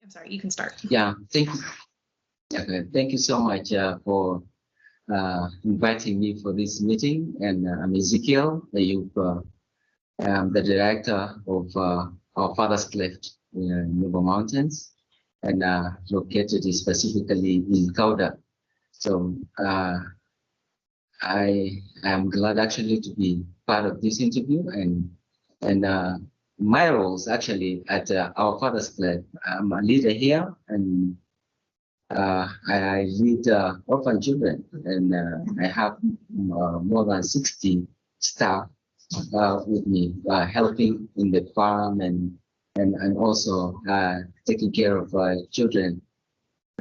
I'm sorry, you can start. Yeah, thank you. Okay, thank you so much for inviting me for this meeting. And I'm Ezekiel, the director of our Father's Cleft in Nuba Mountains, and located specifically in Kauda. So I am glad actually to be part of this interview, and my roles actually at our Father's Cleft. I'm a leader here, and I lead orphan children, and I have more than 60 staff with me, helping in the farm and also taking care of children.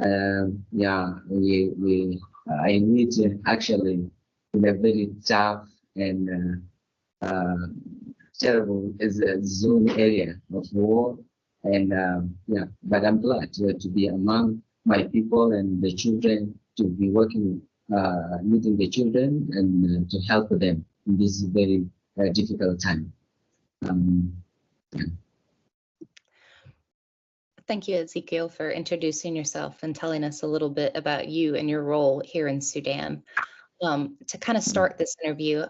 Yeah, I lead actually in a very tough and terrible zone area of war, and yeah, but I'm glad to be among my people and the children, to be working, meeting the children and to help them in this very difficult time. Yeah. Thank you, Ezekiel, for introducing yourself and telling us a little bit about you and your role here in Sudan. To kind of start this interview,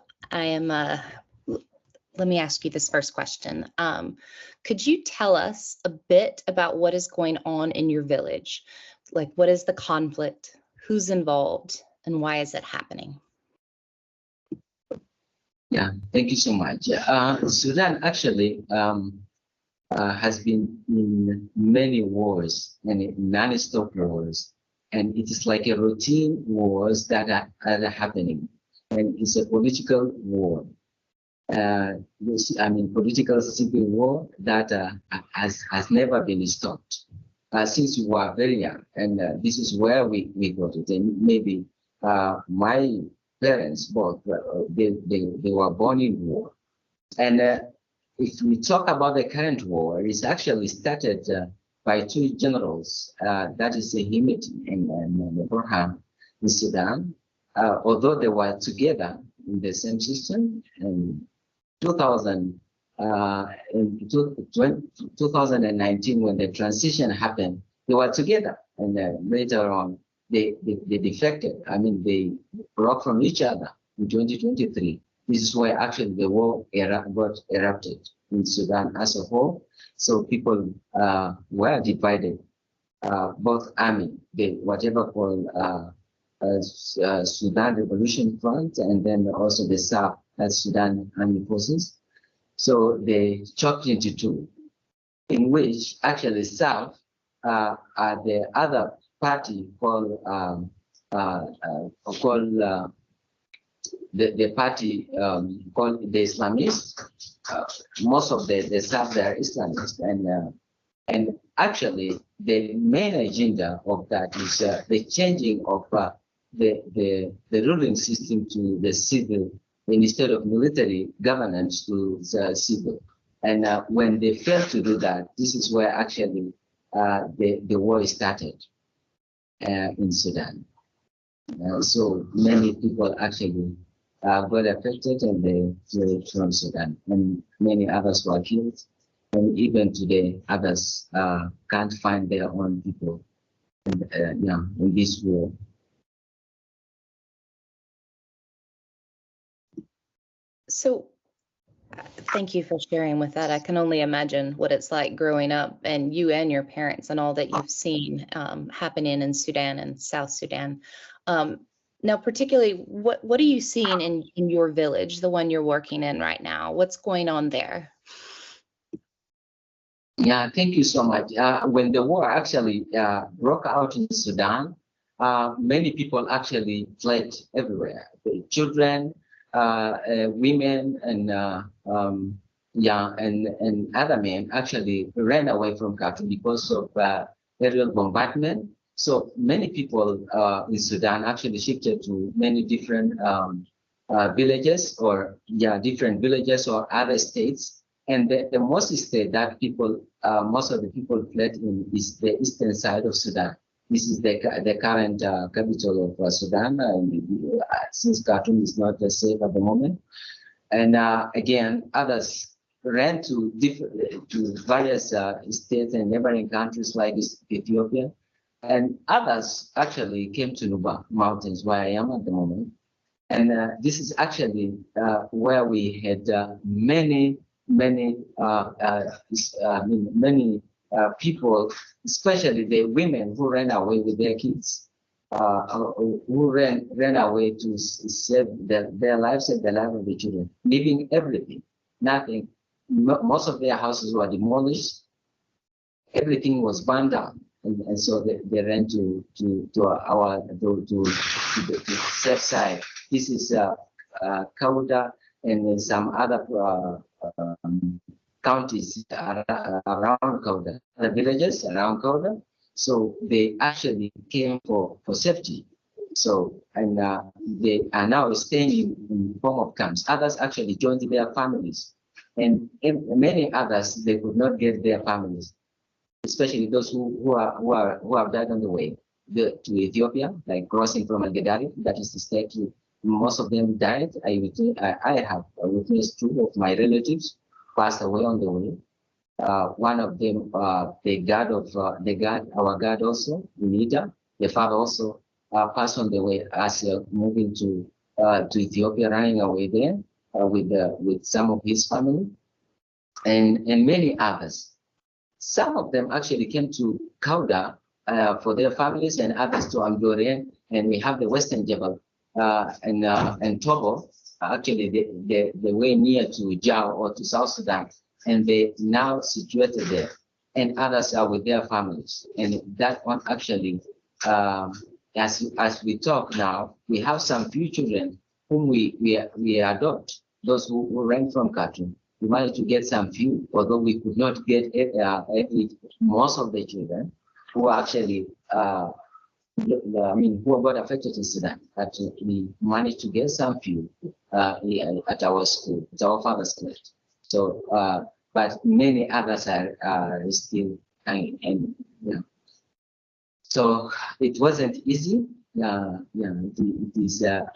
let me ask you this first question. Could you tell us a bit about what is going on in your village? Like, what is the conflict? Who's involved? And why is it happening? Yeah, thank you so much. Sudan actually has been in many wars and non-stop wars, and it is like a routine wars that are happening, and it's a political war. Political civil war that has never been stopped since we were very young, and this is where we got it. And maybe my parents both they were born in war, and if we talk about the current war, it's actually started by two generals, that is Himeti and Burhan in Sudan, although they were together in the same system. And 2019, when the transition happened, they were together, and later on they defected. I mean, they broke from each other in 2023. This is why actually the war erupted in Sudan as a whole. So people were divided. Both army, whatever called Sudan Revolution Front, and then also the South as Sudan Army Forces. So they chopped into two, in which actually South the other party called the party called the Islamists. Most of the South, they are Islamists, and actually the main agenda of that is the changing of the ruling system to the civil, instead of military governance to the civil. And when they failed to do that, this is where actually the war started in Sudan. So many people actually got affected, and they fled from Sudan, and many others were killed. And even today, others can't find their own people in this war. So thank you for sharing with that. I can only imagine what it's like growing up, and you and your parents and all that you've seen happening in Sudan and South Sudan. Now, particularly, what are you seeing in your village, the one you're working in right now? What's going on there? Yeah, thank you so much. When the war actually broke out in Sudan, many people actually fled everywhere. The children, women, and other men actually ran away from Khartoum because of aerial bombardment. So many people in Sudan actually shifted to many different villages, or different villages or other states. And the most state that most of the people fled in is the eastern side of Sudan. This is the current capital of Sudan, since Khartoum is not safe at the moment. And again, others ran to various states and neighboring countries like Ethiopia, and others actually came to Nuba Mountains, where I am at the moment. And this is actually where we had many people, especially the women who ran away with their kids, who ran away to save their lives and the life of the children, leaving everything, nothing. Most of their houses were demolished. Everything was burned down, and so they ran to the safe side. This is Kauda and some other counties around Kauda, the villages around Kauda. So they actually came for safety. So, and they are now staying in form of camps. Others actually joined their families. And many others, they could not get their families, especially those who have died on the way to Ethiopia, like crossing from Al-Gadari, that is the state. Most of them died. I have witnessed two of my relatives passed away on the way. One of them, our guard also, Unita, the father also passed on the way as moving to Ethiopia, running away there with some of his family, and many others. Some of them actually came to Kauda for their families, and others to Amdorian, and we have the Western Jebel and Togo, actually the way near to Jau or to South Sudan, and they now situated there, and others are with their families. And that one actually, as we talk now, we have some few children whom we adopt, those who ran from Khartoum. We managed to get some few, although we could not get most of the children who actually, who got affected in Sudan. But we managed to get some few at our school, at our father's school. So, but many others are still hanging. And so it wasn't easy. It is a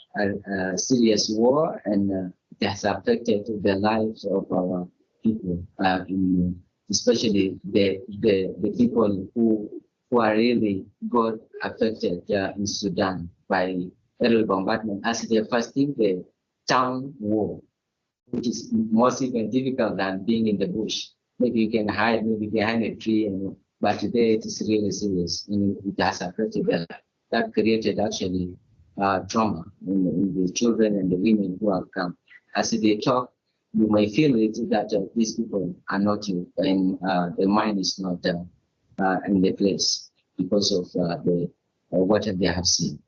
serious war, and it has affected the lives of our people, especially the people who are really got affected in Sudan by aerial bombardment as they're fighting the town war, which is more even difficult than being in the bush. Maybe you can hide maybe behind a tree, but today it is really serious, and it has affected them. That created actually trauma in the children and the women who have come. As they talk, you may feel it that these people are not you, and the mind is not in the place because of what they have seen.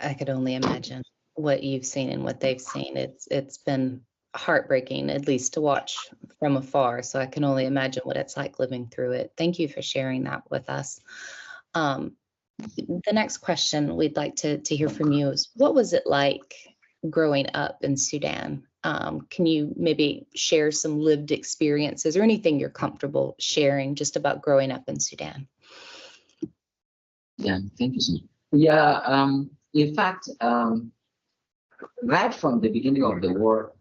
I could only imagine what you've seen and what they've seen. It's been heartbreaking, at least to watch from afar. So I can only imagine what it's like living through it. Thank you for sharing that with us. The next question we'd like to hear from you is, what was it like growing up in Sudan? Can you maybe share some lived experiences or anything you're comfortable sharing just about growing up in Sudan? Yeah, thank you so much. Yeah, in fact, right from the beginning of the war,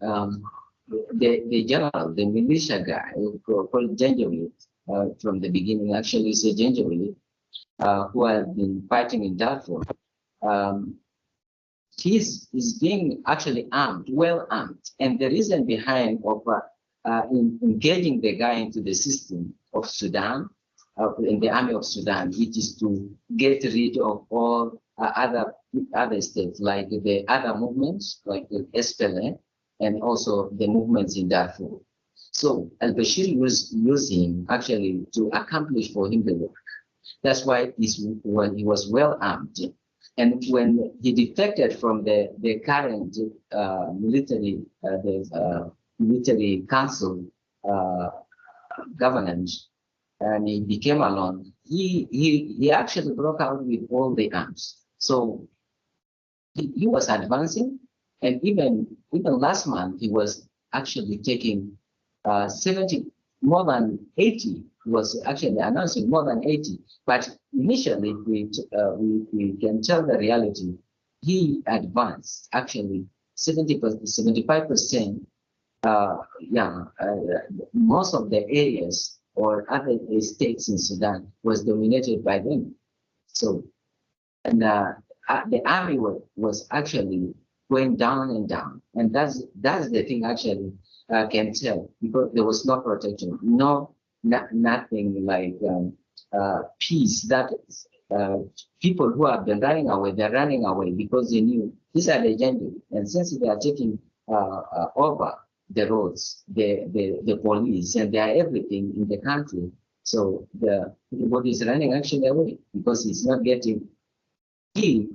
the general, the militia guy, called Janjaweed, from the beginning, actually is a Janjaweed, who had been fighting in Darfur. He's being actually armed, well armed, and the reason behind of engaging the guy into the system of Sudan, in the army of Sudan, which is to get rid of all other states, like the other movements, like the SPLA, and also the movements in Darfur. So al-Bashir used him actually to accomplish for him the work. That's why when he was well armed, and when he defected from the current military council governance, and he became alone, he actually broke out with all the arms. So he was advancing, and even last month he was actually taking 70, more than 80. He was actually announcing more than 80. But initially, we can tell the reality. He advanced actually 75%, most of the areas or other states in Sudan was dominated by them. So, and the army was actually going down and down, and that's the thing actually can tell, because there was no protection, nothing like peace. That people who have been running away, they're running away because they knew these are legendary, and since they are taking over the roads, the police, and they are everything in the country. So everybody is running actually away because it's not getting killed.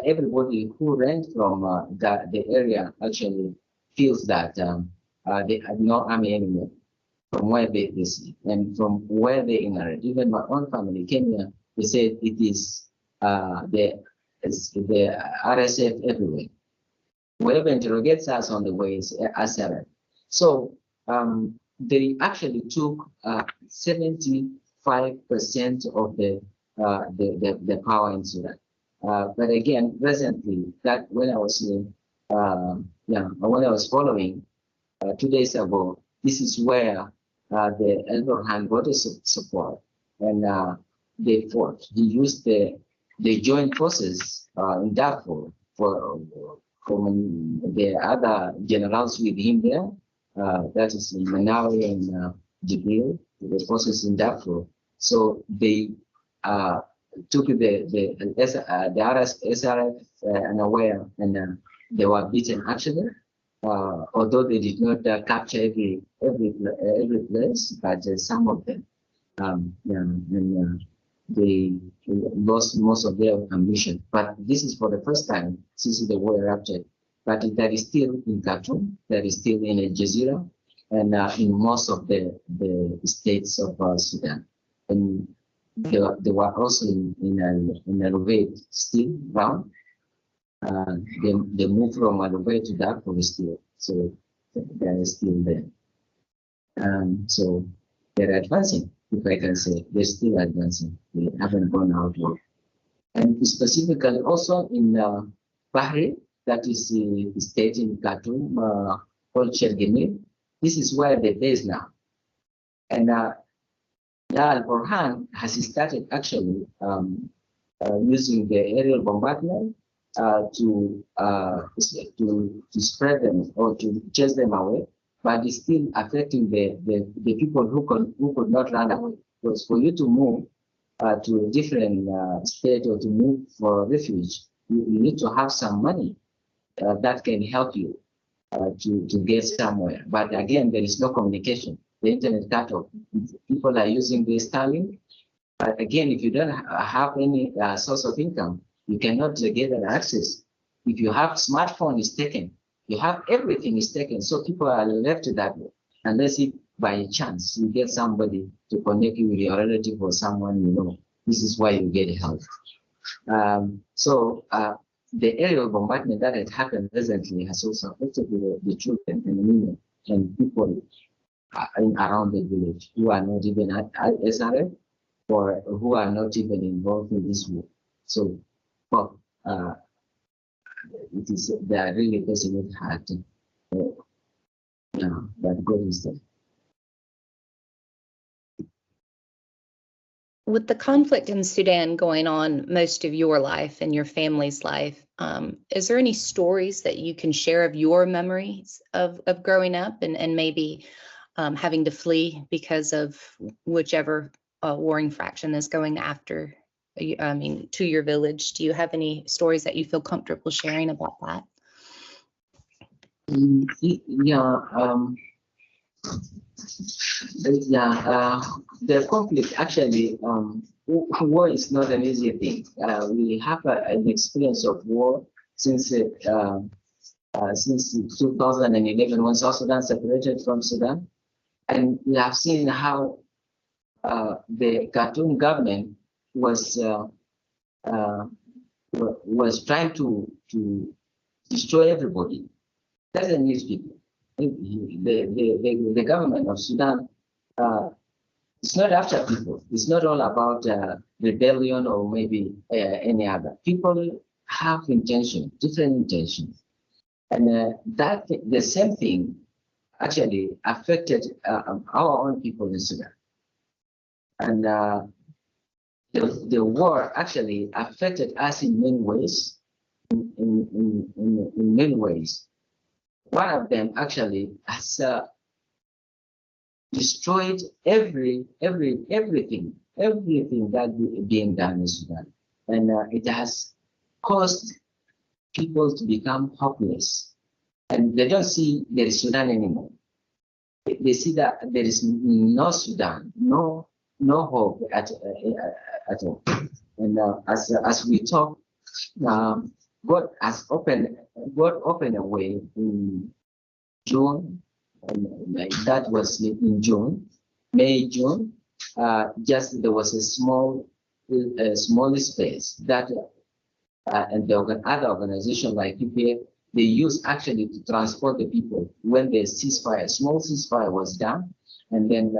Everybody who ran from the area actually feels that they have no army anymore from where they see and from where they inherit. Even my own family came here, they said it is the RSF everywhere. Whoever interrogates us on the way is SRF. So they actually took 75% of the power in Sudan. But again, presently, that when I was when I was following 2 days ago, this is where the Elborhan got his support, and they fought. He used the joint forces in Darfur from the other generals with him there. That is Manawi and Jibril, the forces in Darfur. So they took the SRF unaware, and they were beaten actually. Although they did not capture every place, but some of them, they lost most of their ammunition. But this is for the first time since the war erupted. But that is still in Khartoum, that is still in Al Jazeera, and in most of the states of Sudan. And they were also in Al still around. They moved from Al to Darfur still, so they are still there. So they're advancing, if I can say. They're still advancing. They haven't gone out yet. And specifically also in Bahri, that is the state in Khartoum, called Shergeni. This is where they're based now. And Al-Burhan has started actually using the aerial bombardment to spread them or to chase them away, but it's still affecting the people who could not run away. Because for you to move to a different state or to move for refuge, you need to have some money that can help you to get somewhere. But again, there is no communication. The internet cut off. People are using the Starlink. But again, if you don't have any source of income, you cannot get an access. If you have smartphone, it's taken. You have everything is taken. So people are left that way. Unless if by chance you get somebody to connect you with your relative or someone you know, this is why you get help. The aerial bombardment that had happened recently has also affected the children and women and people around the village who are not even at SRF or who are not even involved in this war. So, well, they are really facing it hard. But God is there. With the conflict in Sudan going on most of your life and your family's life, is there any stories that you can share of your memories of growing up and maybe having to flee because of whichever warring faction is going after, to your village? Do you have any stories that you feel comfortable sharing about that? The conflict actually, war is not an easy thing. We have an experience of war since 2011 when South Sudan separated from Sudan, and we have seen how the Khartoum government was trying to destroy everybody. Doesn't need people. The government of Sudan, it's not after people. It's not all about rebellion or maybe any other. People have intention, different intentions. And that the same thing actually affected our own people in Sudan. And the war actually affected us in many ways. In many ways. One of them actually has destroyed everything that being done in Sudan, and it has caused people to become hopeless, and they don't see there is Sudan anymore. They see that there is no Sudan, no hope at all. And as we talk, God opened a way in June, and that was in June, May, June. Just there was a small space that and the other organization like Café, they used actually to transport the people when the small ceasefire was done, and then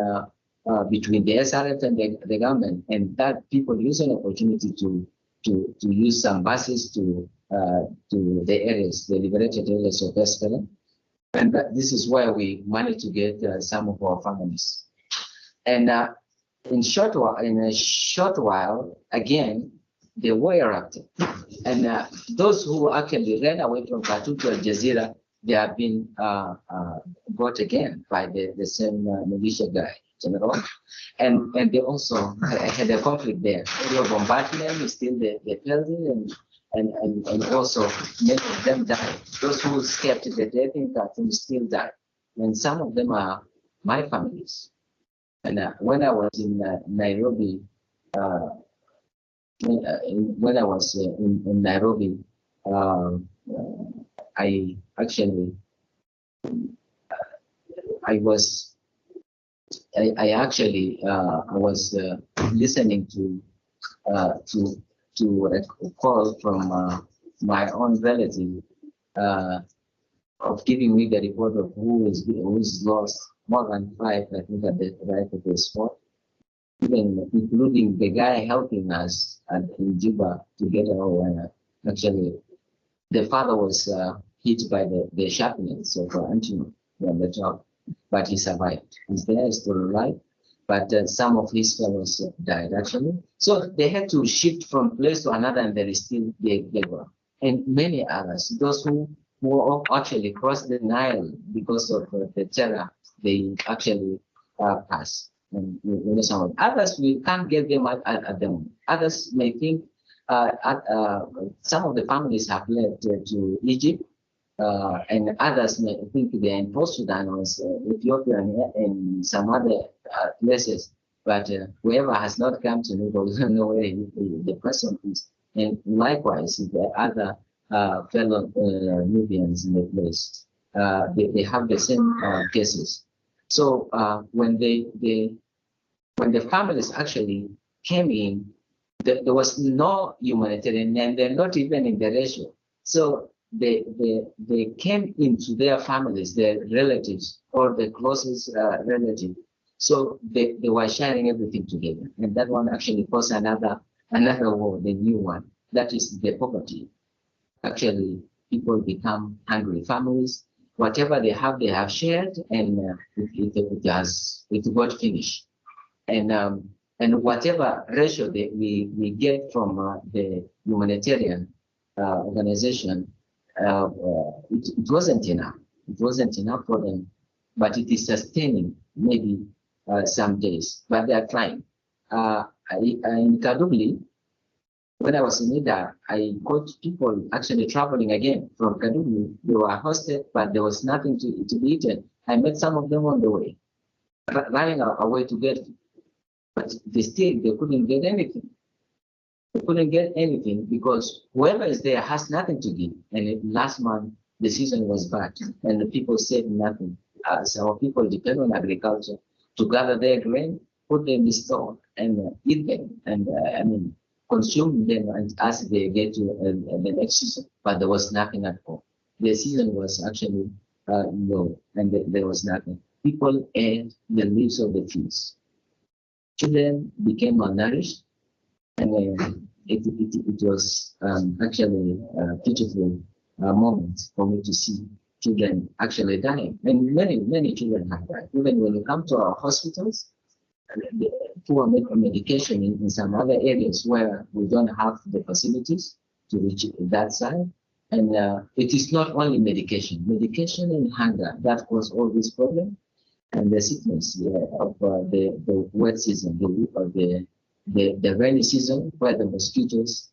between the SRF and the government, and that people used an opportunity to use some buses to the areas, the liberated areas of Espelen. And this is where we managed to get some of our families. And in a short while, again, the war erupted. And those who actually ran away from Khartoum to Al Jazeera, they have been brought again by the same militia guy, general. And they also had a conflict there. There were bombardment, still they felt it, and also many of them died. Those who escaped the death in Khartoum still died. And some of them are my families. And when I was in Nairobi, when I was in Nairobi, I actually, I was listening to a call from my own relative of giving me the report of who's lost more than 5, I think, at the right of the spot, even including the guy helping us in Juba to get our actually the father was hit by the sharpness of antelope on the top, but he survived. He's there, still alive, but some of his fellows died actually. So they had to shift from place to another, and there is still they were. And many others, those who actually crossed the Nile because of the terror, they actually passed. And you know, some others we can't get them at the moment. Others may think some of the families have left to Egypt, and others may think they're in South Sudan or Ethiopia and some other places. But whoever has not come to Nuba doesn't know where the person is. And likewise, the other fellow Nubians in the place, they have the same cases. So when the families actually came in, there was no humanitarian, and they're not even in the ratio. So they came into their families, their relatives, or the closest relative. So they were sharing everything together, and that one actually caused another war, the new one. That is the poverty. Actually, people become hungry. Families, whatever they have shared, and it got finished. And whatever ratio that we get from the humanitarian organization, it wasn't enough. It wasn't enough for them, but it is sustaining maybe some days. But they are trying. In Kadugli, when I was in Ida, I got people actually traveling again from Kadugli. They were hosted, but there was nothing to be eaten. I met some of them on the way, running away to get. But they couldn't get anything. They couldn't get anything because whoever is there has nothing to give. And last month, the season was bad, and the people said nothing. So our people depend on agriculture to gather their grain, put them in the store, and eat them, and consume them and as they get to the next season. But there was nothing at all. The season was actually low, and there was nothing. People ate the leaves of the trees. Children became malnourished, and it was actually beautiful moment for me to see children actually dying. And many children have died. Even when you come to our hospitals, poor medication in some other areas where we don't have the facilities to reach that side. And it is not only medication and hunger that cause all this problem, and the sickness of the wet season, the rainy season, where the mosquitoes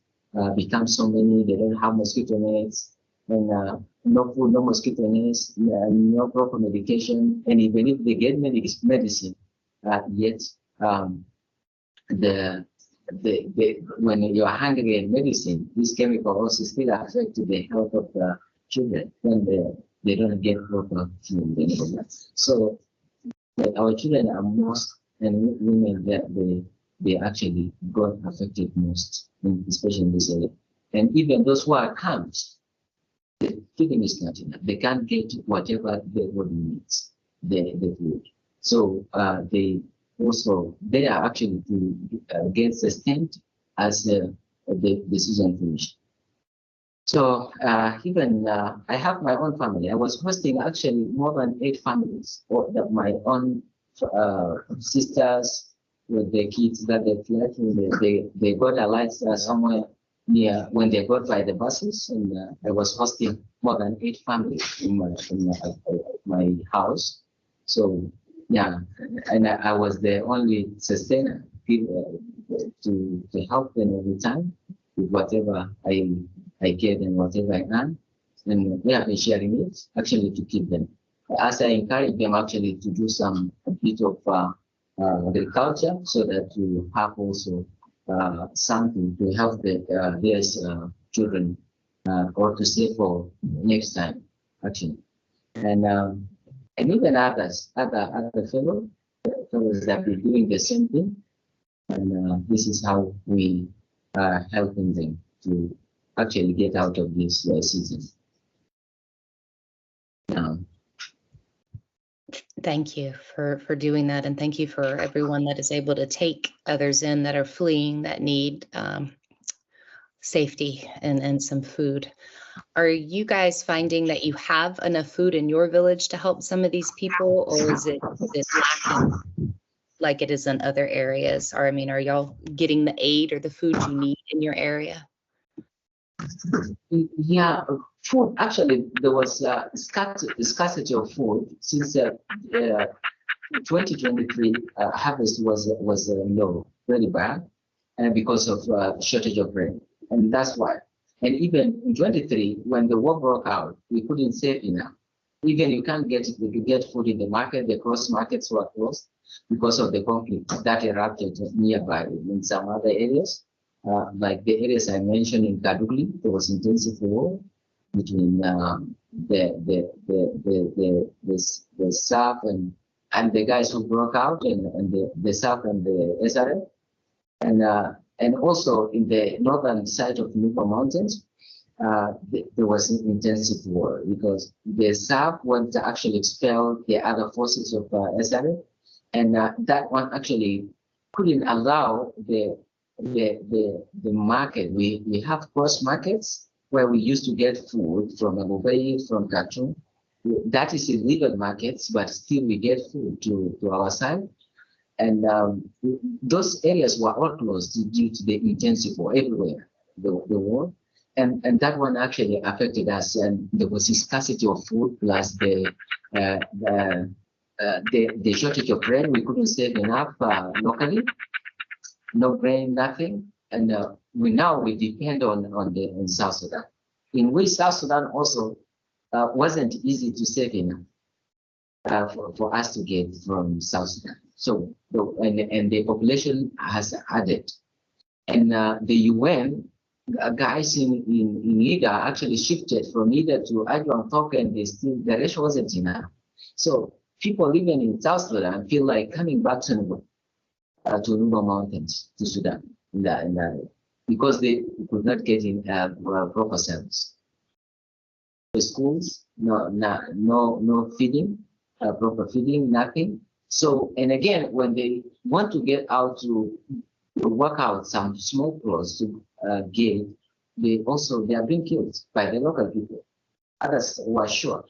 become so many, they don't have mosquito nets, and no food, no mosquito nets, no proper medication, and even if they get medicine, yet when you're hungry and medicine, this chemical also still affect the health of the children when they don't get proper food. So our children are most, and women they actually got affected most, especially in this area. And even those who are camped, the feeding is not enough. They can't get whatever their body needs, the food. So they are actually to get sustained as the season finished. So even I have my own family. I was hosting actually more than 8 families, or my own sisters with the kids that they fled. They got allied somewhere near when they got by the buses, and I was hosting more than 8 families in my house. So yeah, and I was the only sustainer to help them every time with whatever I get and whatever I can, and we have been sharing it actually to keep them. As I encourage them actually to do a bit of agriculture, so that you have also something to help their children or to save for next time, actually. And even other fellows that are doing the same thing, and this is how we are helping them to actually get out of this season. Thank you for doing that, and thank you for everyone that is able to take others in that are fleeing, that need safety and some food. Are you guys finding that you have enough food in your village to help some of these people, or is it lacking like it is in other areas? Or I mean, are y'all getting the aid or the food you need in your area? Yeah, food. Actually, there was scarcity of food since 2023 harvest was low, very bad, and because of shortage of rain, and that's why. And even in 23, when the war broke out, we couldn't save enough. Even you can't get food in the market. The cross markets were closed because of the conflict that erupted nearby in some other areas. Like the areas I mentioned in Kadugli, there was intensive war between the SAF and the guys who broke out, and the SAF and the SRF, and also in the northern side of Nuba Mountains, there was an intensive war because the SAF went to actually expel the other forces of SRF, and that one actually couldn't allow the market. We have cross markets where we used to get food from Abubai, from Khartoum. That is illegal markets, but still we get food to our side. And those areas were all closed due to the intensive war everywhere, the war. And that one actually affected us, and there was a scarcity of food plus the shortage of rain. We couldn't save enough locally. No grain, nothing, and we depend on South Sudan. In which South Sudan also wasn't easy to save enough for us to get from South Sudan. So and the population has added, and the UN guys in Ida actually shifted from Ida to Ajwang and the ratio wasn't enough. So people living in South Sudan feel like coming back to Nuba Mountains, to Sudan, because they could not get in proper service. The schools, no feeding, proper feeding, nothing. So, and again, when they want to get out to work out some small clothes to get, they are being killed by the local people. Others were short.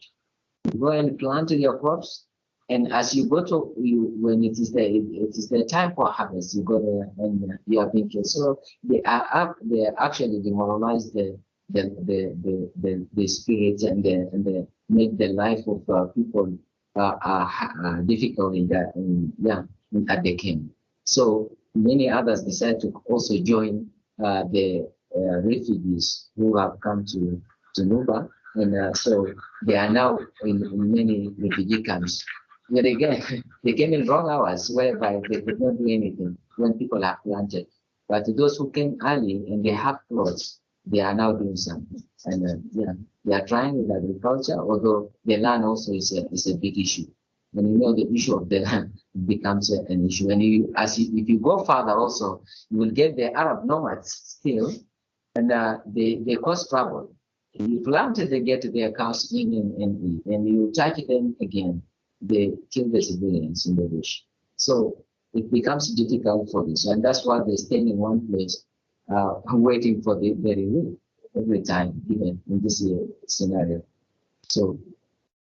You go and plant your crops, and as you go to when it is the time for harvest, you go there and you are being killed. So they actually demoralize the spirit and the make the life of people difficult at the camp. So many others decide to also join the refugees who have come to Nuba, and so they are now in many refugee camps. But again, they came in wrong hours whereby they could not do anything when people have planted. But those who came early and they have clothes, they are now doing something. And they are trying with agriculture, although the land also is a big issue. And you know the issue of the land becomes an issue. And if you go further also, you will get the Arab nomads still, and they cause trouble. You plant it, they get their cows in and eat, and you touch them again, they kill the civilians in the bush. So it becomes difficult for this, and that's why they stay in one place, waiting for the relief every time, even in this scenario. So,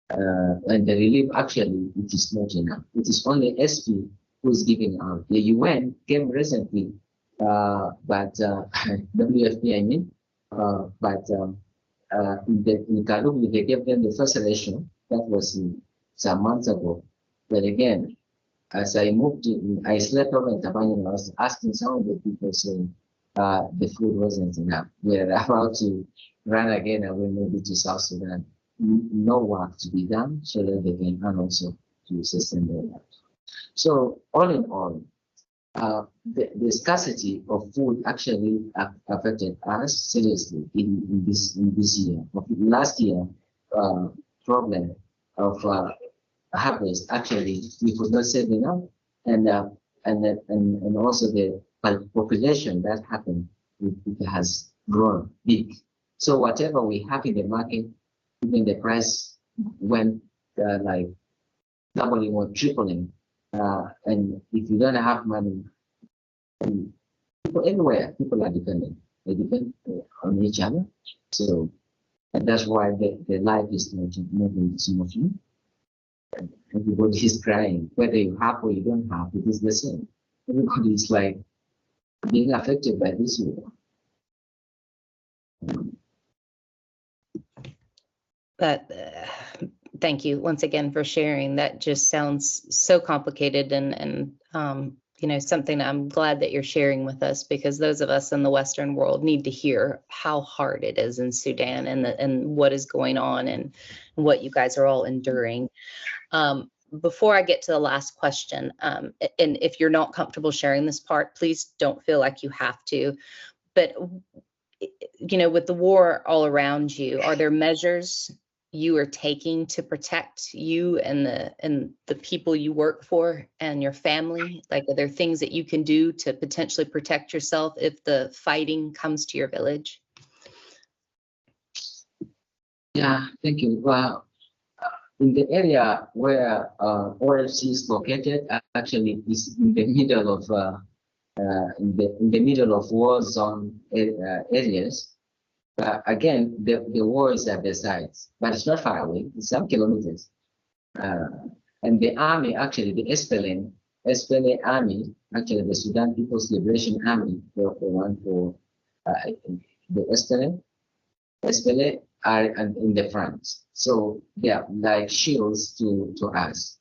and the relief actually, it is not enough. It is only SP who's giving out. The UN came recently, but WFP, I mean, but in Kalubi, they gave them the first ration. That was some months ago. But again, as I moved in, I slept over in Tabanya, and I was asking some of the people saying the food wasn't enough. We're about to run again away maybe to South Sudan. No work to be done so that they can earn also to sustain their lives. So all in all, the scarcity of food actually affected us seriously in this year. Last year, problem of harvest, actually we could not save enough, and also the population that happened, it has grown big. So whatever we have in the market, even the price went like doubling or tripling. And if you don't have money, people everywhere, people are dependent. They depend on each other. So, and that's why the life is not moving smoothly. Everybody is crying, whether you have or you don't have, it is the same. Everybody is like being affected by this war. Thank you once again for sharing. That just sounds so complicated and something I'm glad that you're sharing with us, because those of us in the Western world need to hear how hard it is in Sudan and what is going on and what you guys are all enduring. Before I get to the last question, and if you're not comfortable sharing this part, please don't feel like you have to. But with the war all around you, are there measures you are taking to protect you and the people you work for and your family? Like, are there things that you can do to potentially protect yourself if the fighting comes to your village? Yeah, thank you. Well, in the area where OFC is located, actually is in the middle of in the middle of war zone areas. Again, the war is at the sides, but it's not far away. It's some kilometers. And the army, actually, the SPLA army, actually the Sudan People's Liberation Army, the one for the SPLA are in the front. So they are like shields to us.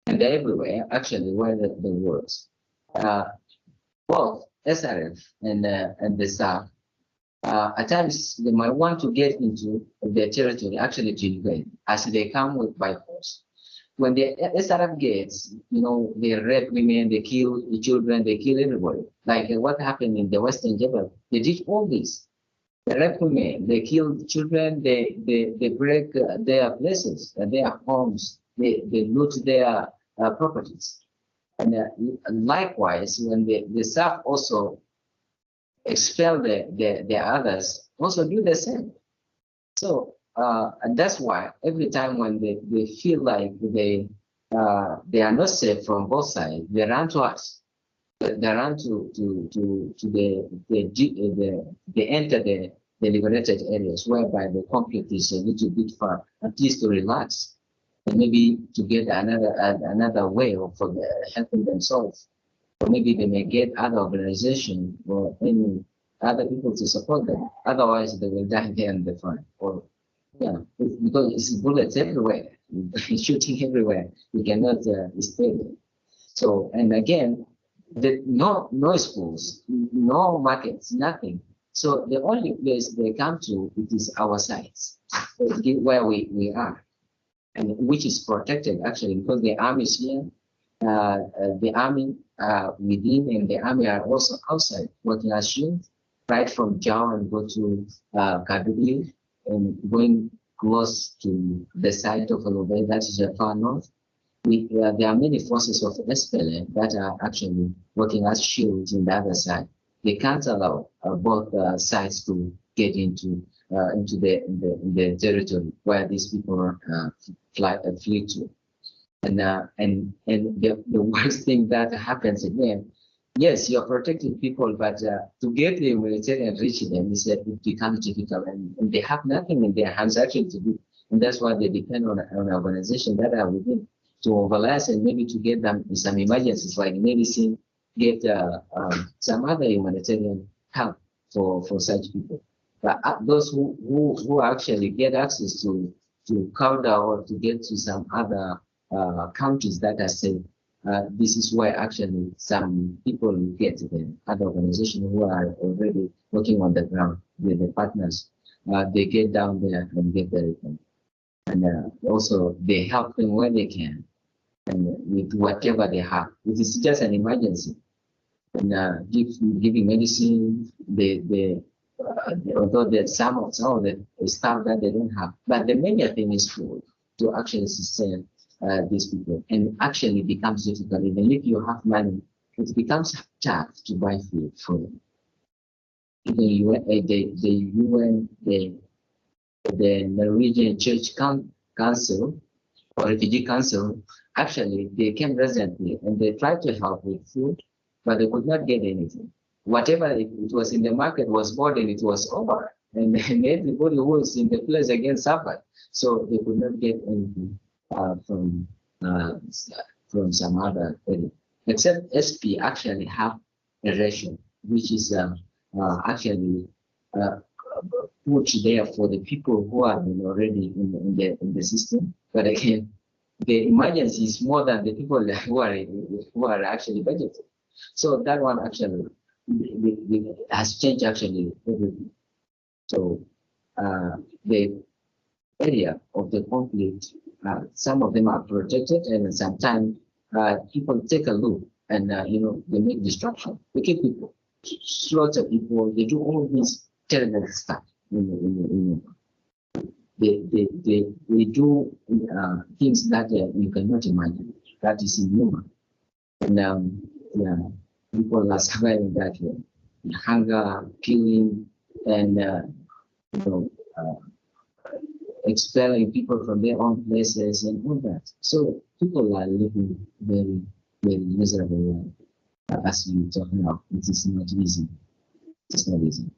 And they're everywhere, actually, where the wars. Both SRF and the SAF, at times they might want to get into their territory, actually to invade, as they come by force. When the SRF gets, they rape women, they kill the children, they kill everybody. Like what happened in the Western Jebel, they did all this. They rape women, they kill children, they break their places, their homes, they loot their properties. And likewise, when the SAF also expel the others, also do the same. So and that's why every time when they feel like they are not safe from both sides, they run to us. They run to they enter the liberated areas, whereby the conflict is a little bit far, at least to relax, and maybe to get another way of helping themselves. Or maybe they may get other organization or any other people to support them. Otherwise, they will die there in the front. Or yeah, because it's bullets everywhere, shooting everywhere. You cannot stay there. So, and again, no schools, no markets, nothing. So the only place they come to it is our sites, where we are, and which is protected actually because the army is here, the army within, and the army are also outside working as shields, right from Jao and go to Kadugli and going close to the site of Olobey, that is far north. There are many forces of SPLA that are actually working as shields in the other side. They can't allow both sides to get into the territory where these people flee to. And the worst thing that happens again, yes, you're protecting people, but to get the military and reach them, it becomes difficult, and they have nothing in their hands actually to do. And that's why they depend on organizations that are within to mobilize and maybe to get them in some emergencies like medicine, get some other humanitarian help for such people. But those who actually get access to Kauda or to get to some other countries that are safe, this is why actually some people get the other organizations who are already working on the ground with the partners. They get down there and get the return. And also they help them when they can, and with whatever they have. It is just an emergency. And giving medicine, although there's some of the stuff that they don't have. But the major thing is food to actually sustain these people. And actually becomes difficult. Even if you have money, it becomes tough to buy food for them. The UN, the Norwegian Church Council or Refugee Council, actually they came recently and they tried to help with food, but they could not get anything. Whatever it was in the market was bought and it was over. And everybody who was in the place again suffered. So they could not get anything from some other area. Except SP actually have a ration, which is actually put there for the people who are already in the system. But again, the emergency is more than the people who are actually budgeted. So that one actually has changed actually everything. So the area of the conflict, some of them are protected, and sometimes people take a look and they make destruction. They kill people, slaughter people. They do all this terrible stuff. They do things that you cannot imagine. That is inhuman. And people are surviving that way. Hunger, killing, and expelling people from their own places and all that. So people are living very, very miserable life. As you talk now, it is not easy. It's not easy.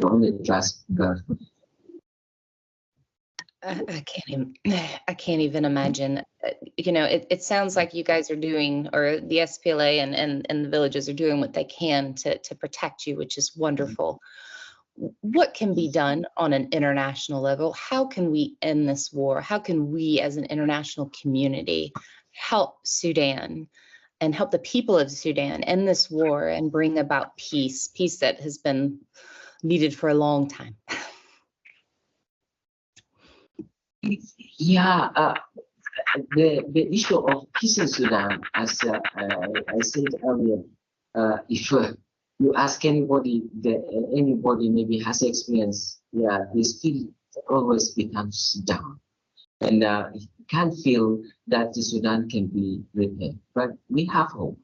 You only trust God. I can't even imagine. It sounds like you guys are doing, or the SPLA and the villages are doing what they can to protect you, which is wonderful. What can be done on an international level? How can we end this war? How can we as an international community help Sudan and help the people of Sudan end this war and bring about peace that has been needed for a long time? Yeah, the issue of peace in Sudan, as I said earlier, if you ask anybody, anybody maybe has experience, the spirit always becomes down, and you can't feel that the Sudan can be repaired. But we have hope.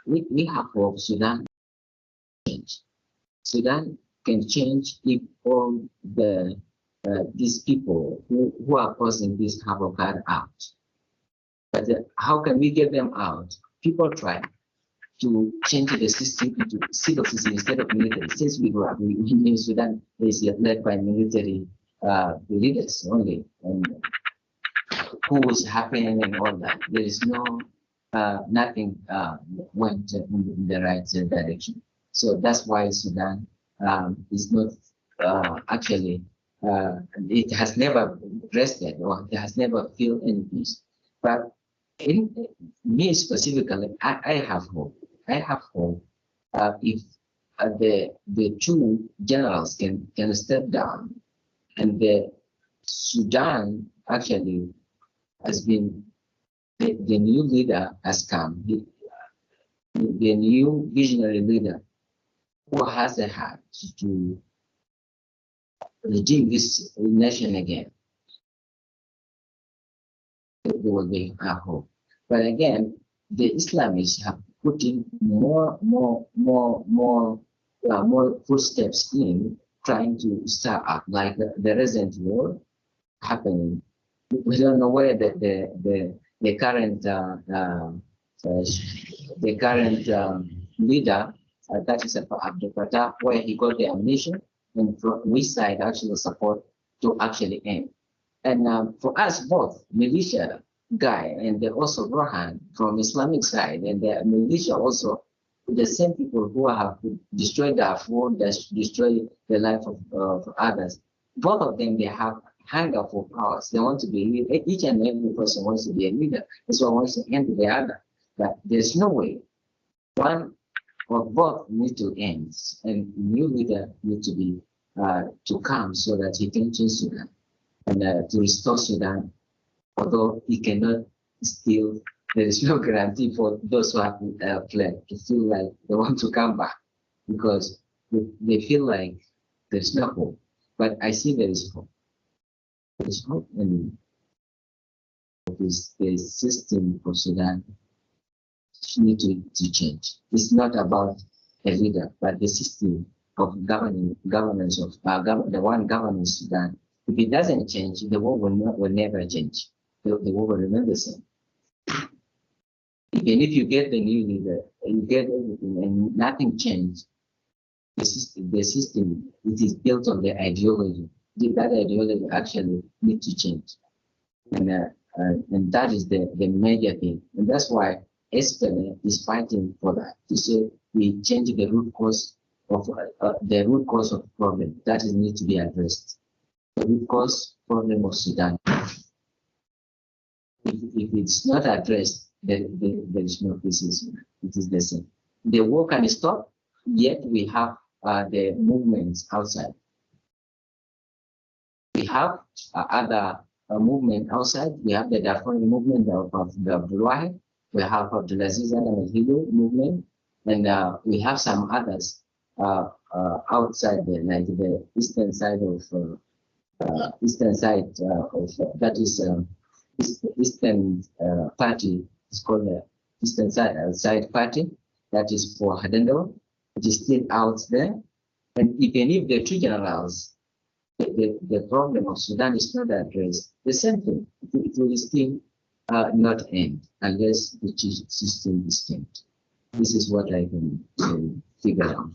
We have hope. Sudan can change. Sudan can change if all these people who are causing this havoc are out. But how can we get them out? People try. to change the system into civil system instead of military. Since we in Sudan is led by military leaders only, and who is happening and all that. There is nothing went in the right direction. So that's why Sudan is not actually, it has never rested or it has never felt any peace. But in me specifically, I have hope. I have hope if the two generals can step down and the Sudan actually has been the new leader has come, the new visionary leader who has a heart to redeem this nation again. There will be a hope. But again, the Islamists have put in more footsteps in trying to start up, like the recent war happening. We don't know where the current leader, that is Abdul Fattah, where he got the ammunition and from which side actually support to actually end. And for us both, militia guy and also Rohan from Islamic side, and the militia also, the same people who have destroyed Darfur, destroyed the life of others. Both of them, they have hunger for powers. They want to be, each and every person wants to be a leader. This one wants to end the other. But there's no way. One or both need to end, and new leader need to be to come so that he can change Sudan and to restore Sudan. Although he cannot still, there is no guarantee for those who have fled to feel like they want to come back because they feel like there's no hope. But I see there is hope. There is hope, and the system of Sudan need to change. It's not about a leader, but the system of governance of the one governing Sudan. If it doesn't change, the war will never change. The war will remain the same. Even if you get the new leader, you get everything, and nothing changed. The system, it is built on the ideology. That ideology actually needs to change, and that is the major thing, and that's why SPLA is fighting for that, to say we change the root cause of the problem that is need to be addressed. The root cause problem of Sudan. If it's not addressed, there is no peace. It is the same. The war can stop, yet we have the movements outside. We have other movement outside. We have the Darfur movement of the Abdulwahid. We have Abdulaziz al-Hidu movement, and we have some others outside there, like the eastern side of that is Eastern Party. It's called the Eastern Side Party. That is for Hadendo. It is still out there, and even if the two generals, the problem of Sudan is not addressed, the same thing, it will still not end unless the system is changed. This is what I can figure out.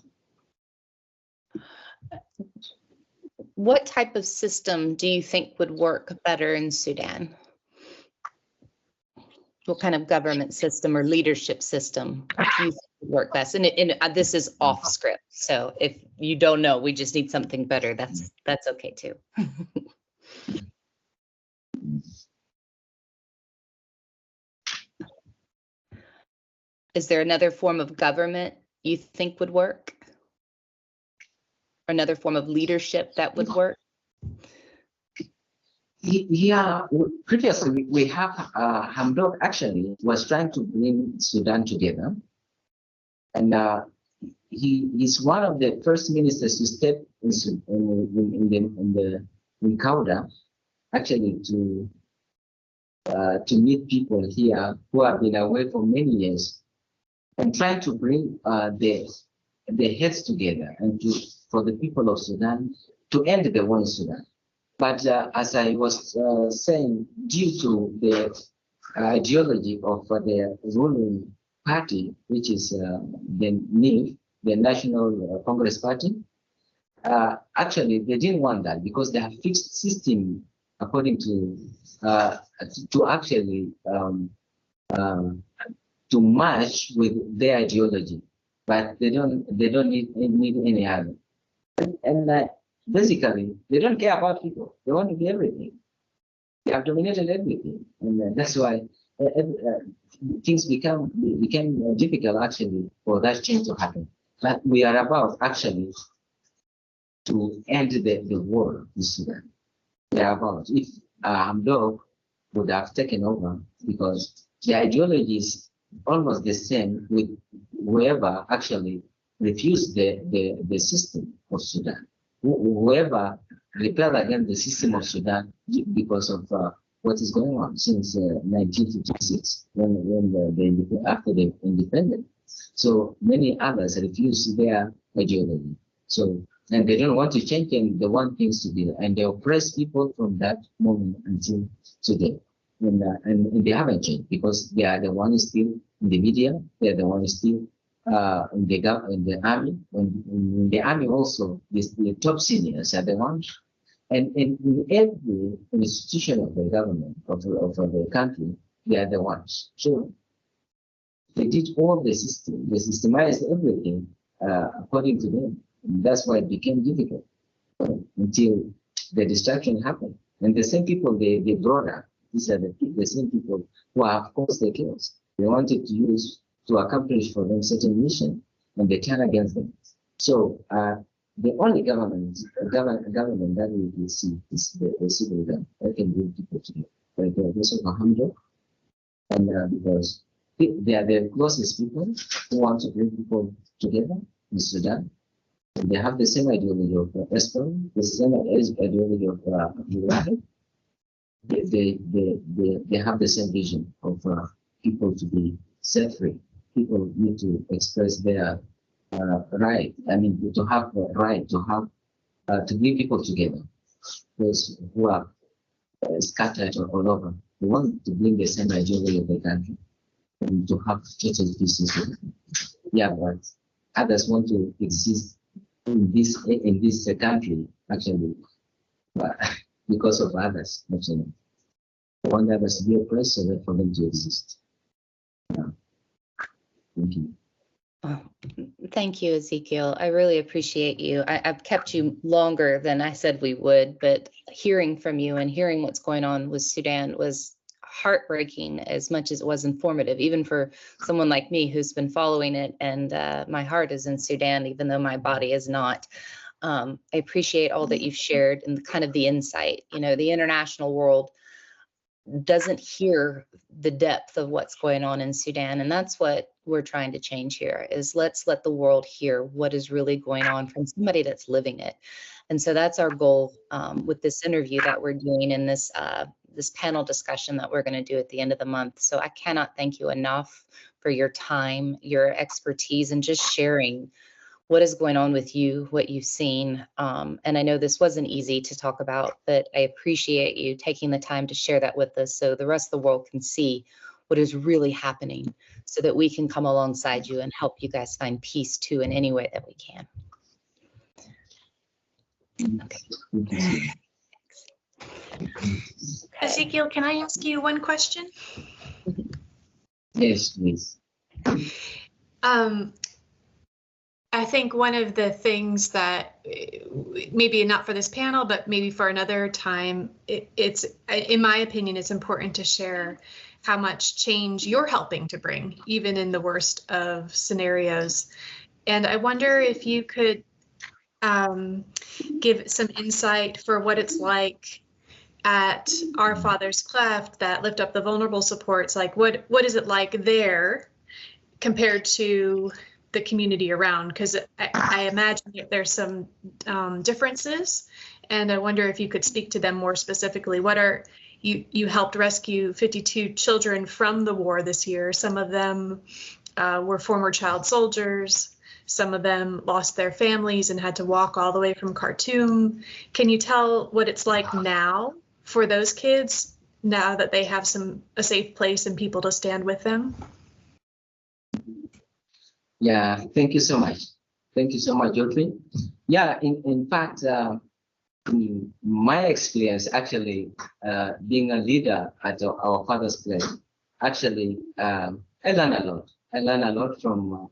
What type of system do you think would work better in Sudan? What kind of government system or leadership system do you think would work best? And this is off script, so if you don't know, we just need something better. That's okay too. Is there another form of government you think would work? Or another form of leadership that would work? Yeah, previously we have Hamdok actually was trying to bring Sudan together, and he's one of the first ministers to step in Kauda, actually to meet people here who have been away for many years, and trying to bring the heads together and for the people of Sudan to end the war in Sudan. But as I was saying, due to the ideology of the ruling party, which is the NIF, the National Congress Party, actually they didn't want that because they have fixed system according to actually to match with their ideology, but they don't need any other. And basically, they don't care about people. They want to be everything. They have dominated everything, and that's why things became difficult actually for that change to happen. But we are about actually to end the war in Sudan. We are about if Hamdok would have taken over because the ideology is almost the same with whoever actually refused the system of Sudan. Whoever rebelled against the system of Sudan because of what is going on since 1956 after the independence. So many others refuse their ideology. So and they don't want to change them. They want things to be there, and they oppress people from that moment until today. And they haven't changed because they are the ones still in the media. They are the ones still in the army. In the army also, the top seniors are the ones. And in every institution of the government of the country, they are the ones. So they did all the system. They systemized everything according to them. And that's why it became difficult until the destruction happened. And the same people they brought up, these are the same people who have caused the chaos. They wanted to use to accomplish for them certain mission, and they turn against them. So the only government that we will see is the civil government that can bring people together. Like the person of Hamdo, and because they are the closest people who want to bring people together in Sudan. They have the same ideology of Eskom, the same ideology of United. They have the same vision of people to be set free. People need to express their right. I mean, to have the right to have to bring people together. Those who are scattered all over, they want to bring the same ideology of the country and to have total peace. Yeah, but others want to exist in this country actually because of others actually. They want others to be oppressed so that for them to exist. Yeah. Thank you. Oh, thank you, Ezekiel. I really appreciate you. I've kept you longer than I said we would, but hearing from you and hearing what's going on with Sudan was heartbreaking as much as it was informative, even for someone like me who's been following it. And my heart is in Sudan, even though my body is not. I appreciate all that you've shared and kind of the insight. You know, the international world doesn't hear the depth of what's going on in Sudan. And that's what we're trying to change here is let's let the world hear what is really going on from somebody that's living it. And so that's our goal with this interview that we're doing in this this panel discussion that we're going to do at the end of the month. So I cannot thank you enough for your time, your expertise, and just sharing what is going on with you, what you've seen. And I know this wasn't easy to talk about, but I appreciate you taking the time to share that with us so the rest of the world can see what is really happening so that we can come alongside you and help you guys find peace too in any way that we can. Okay. Ezekiel, can I ask you one question? Yes, please. I think one of the things that maybe not for this panel, but maybe for another time, it's, in my opinion, it's important to share how much change you're helping to bring, even in the worst of scenarios. And I wonder if you could give some insight for what it's like at Our Father's Cleft that Lift Up the Vulnerable supports. Like, what is it like there compared to the community around? Because I imagine that there's some differences, and I wonder if you could speak to them more specifically. What are you helped rescue 52 children from the war this year. Some of them were former child soldiers. Some of them lost their families and had to walk all the way from Khartoum. Can you tell what it's like now for those kids, now that they have a safe place and people to stand with them? Yeah, thank you so much. Thank you so much, Geoffrey. Yeah, in fact, my experience actually being a leader at our father's place, actually, I learned a lot. I learned a lot from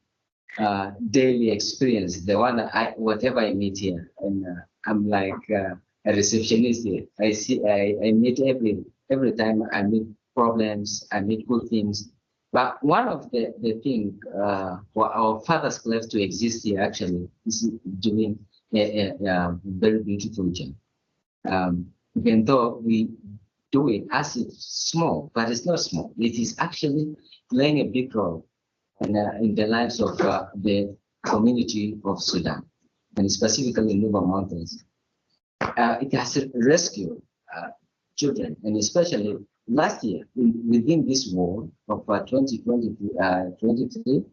daily experience, the one whatever I meet here, and I'm like a receptionist here. I meet every time I meet problems, I meet good things. But one of the thing for our fathers left to exist here actually is doing a very beautiful job. Even though we do it as it's small, but it's not small. It is actually playing a big role in the lives of the community of Sudan, and specifically in Nuba Mountains. It has rescued children, and especially last year, within this war of 2023,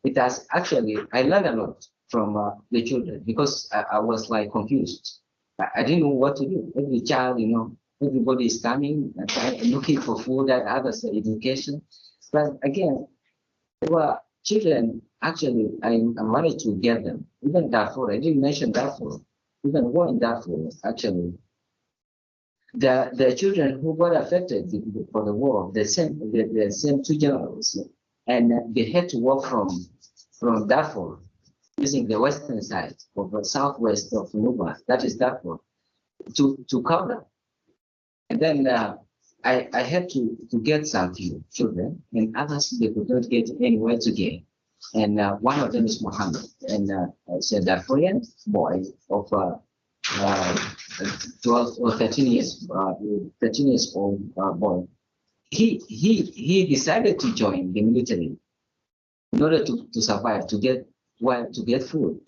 it has actually, I learned a lot from the children because I was like confused. I didn't know what to do. Every child, everybody is coming, looking for food, others education. But again, there were children, actually, I managed to get them. Even Darfur, I didn't mention Darfur. Even war in Darfur, actually. The children who got affected for the war, the same two generals, and they had to walk from Darfur using the western side of the southwest of Nuba, that is Darfur, to cover. And then I had to get some few children, and others they could not get anywhere to get. And one of them is Mohammed, and it's a Darfurian boy of 12 or 13 years, 13 years old boy. He decided to join the military in order to survive, to get food.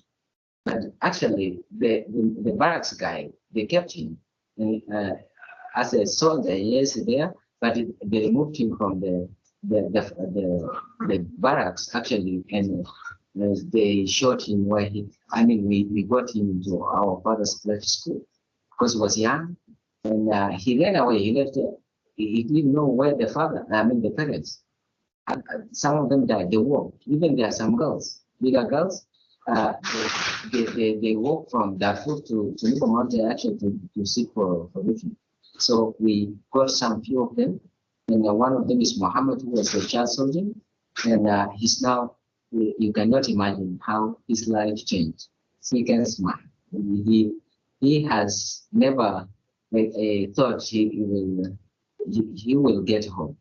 But actually, the barracks guy, they kept him. And, as a soldier, yes, there, but they removed him from the barracks actually, and they shot him where we got him into our father's private school because he was young, and he ran away. He left. He didn't know where the parents. Some of them died. They walked. Even there are some girls, bigger girls. They walk from Darfur to Nuba Mountain actually to seek for refuge. So we got some few of them, and one of them is Muhammad, who was a child soldier, and he's now, you cannot imagine how his life changed. So you can smile. He has never thought he will get home,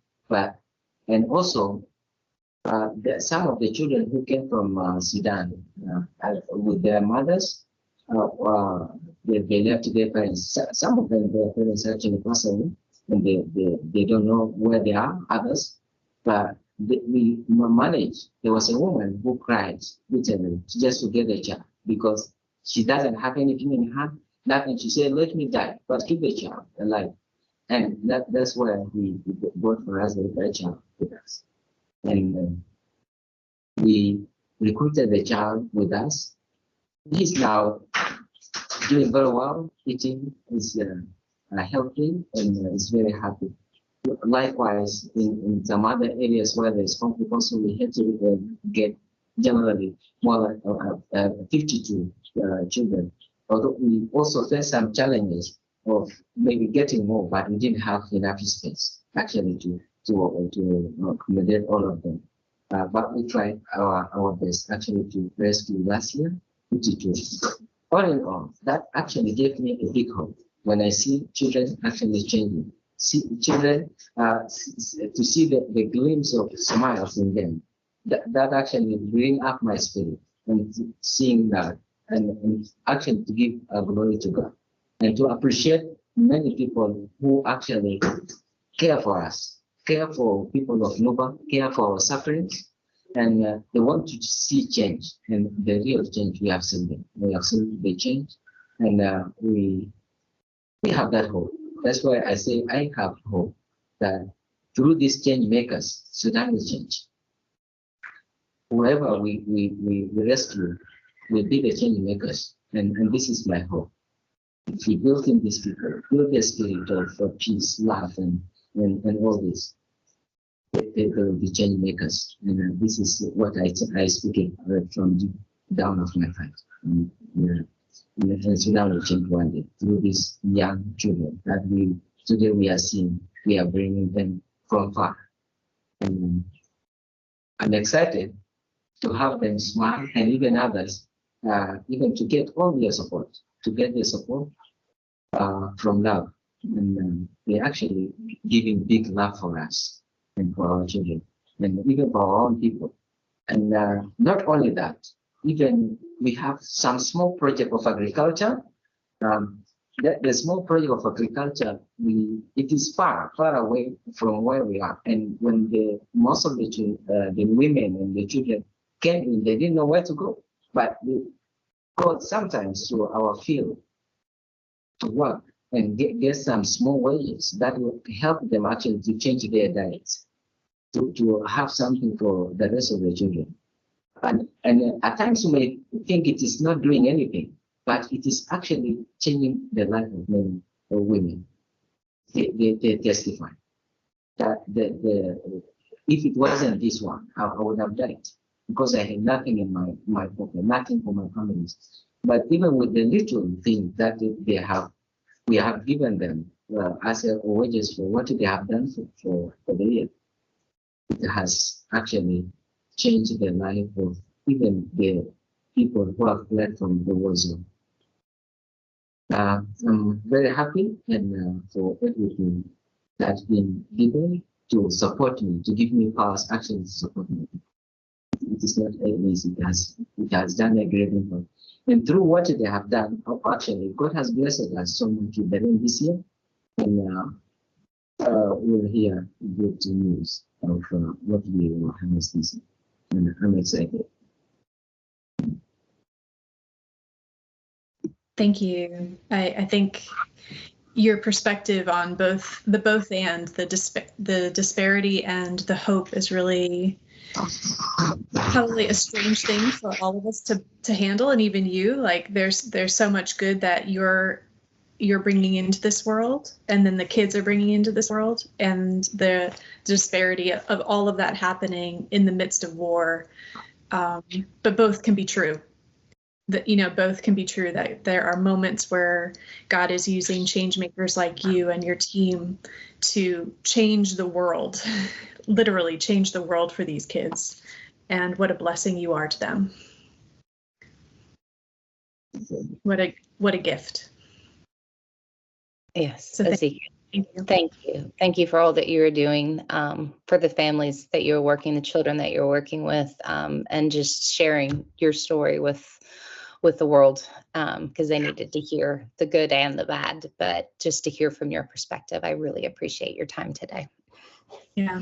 and also some of the children who came from Sudan with their mothers. They left their parents. Some of them, their parents actually passed away, and they don't know where they are. Others, but we managed. There was a woman who cried literally just to get a child because she doesn't have anything in her. Nothing. She said, "Let me die, but keep the child alive." And that's where we brought for us the child with us, and we recruited the child with us. He's now doing very well, eating, is healthy, and is very happy. Likewise, in some other areas where there's conflict, also we had to get generally more like 52 children. Although we also faced some challenges of maybe getting more, but we didn't have enough space actually to accommodate all of them. But we tried our best actually to rescue last year 52. All in all, that actually gave me a big hope when I see children actually changing. See children to see the glimpse of smiles in them. That actually bring up my spirit, and seeing that, and actually to give glory to God, and to appreciate many people who actually care for us, care for people of Nuba, care for our sufferings, and they want to see change, and the real change we have seen them. We have seen the change, and we have that hope. That's why I say I have hope that through these change makers, Sudan will change. Whoever we rescue will be the change makers, and this is my hope. If we build in these people, build the spirit of peace, love, and all this, they will be change makers. And this is what I speak from deep down of my heart. And Sudan will change one day through these young children that today we are seeing, we are bringing them from far. And I'm excited to have them smile and even others, even to get all their support, to get the support from love. And they're actually giving big love for us and for our children and even for our own people. And not only that, even we have some small project of agriculture. The small project of agriculture, it is far away from where we are. And when most of the women and the children came in, they didn't know where to go. But they go sometimes to our field to work and get some small wages that will help them actually to change their diets, to have something for the rest of the children. And at times you may think it is not doing anything, but it is actually changing the life of men or women. They testify that if it wasn't this one, I would have died because I had nothing in my pocket, nothing for my families. But even with the little thing that we have given them as wages for what they have done for the year, it has actually changed the life of even the people who have fled from the war zone. I'm very happy and for everything that's been given to support me, to give me powers actually to support me. It is not easy. It has done a great impact. And through what they have done, actually, God has blessed us so much with the rain this year. And we'll hear good news of what we will harvest this year. And I'm excited. Thank you. I think your perspective on both the disparity and the hope is really probably a strange thing for all of us to handle, and even you. Like there's so much good that you're bringing into this world, and then the kids are bringing into this world, and the disparity of all of that happening in the midst of war. But both can be true. Both can be true, that there are moments where God is using change makers like you and your team to change the world, literally change the world for these kids. And what a blessing you are to them. What a gift. Yes, So Ezekiel. thank you. Thank you. Thank you for all that you're doing, for the families that you're working, the children that you're working with, and just sharing your story with the world, because they needed to hear the good and the bad, but just to hear from your perspective. I really appreciate your time today. Yeah.